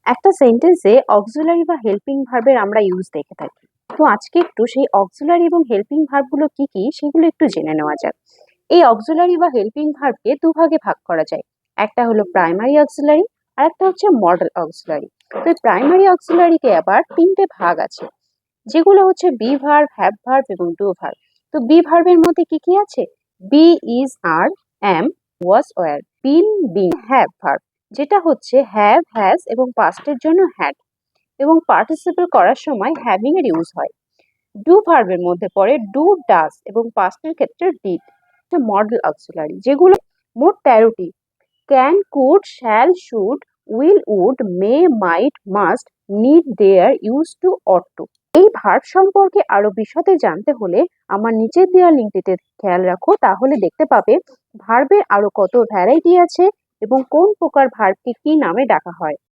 একটা সেন্টেন্সে অক্সিলারি বা হেল্পিং ভার্বের আমরা ইউজ দেখে থাকি। তো আজকে একটু সেই অক্সিলারি এবং হেল্পিং ভার্বগুলো কি কি সেগুলো একটু জেনে নেওয়া যাক। এই অক্সিলারি বা হেল্পিং ভার্বকে দুভাগে ভাগ করা যায়। একটা হলো প্রাইমারি অক্সিলারি আর একটা হচ্ছে মডেল অক্সিলারি। তো এই প্রাইমারি অক্সিলারিতে আবার তিনটে ভাগ আছে, যেগুলো হচ্ছে বি ভার্ব, হ্যাভ ভার্ব এবং ডু ভার্ব। তো বি ভার্বের মধ্যে কি কি আছে? Be, is, are, am, was, were. Been, been. Have verb, যেটা হচ্ছে হ্যাভ, হ্যাজ এবং পাস্টের জন্য হ্যাড এবং পার্টিসিপল করার সময় হ্যাভিং এর ইউজ হয়। ডু ভার্বের মধ্যে পড়ে ডু, ডাজ এবং পাস্টের ক্ষেত্রে ডিড। মডেল অক্সিলারি, যেগুলো মোট 13টি। Can, could, shall, should, will, would, may, might, must, need, dare, used to, ought to. এই ভার্ব সম্পর্কে আরো বিশদে জানতে হলে আমার নিচের দেওয়া লিঙ্কটিতে খেয়াল রাখো, তাহলে দেখতে পাবে ভার্বের আরো কত ভ্যারাইটি আছে এবং কোন প্রকার ভার্বকে কি নামে ডাকা হয়।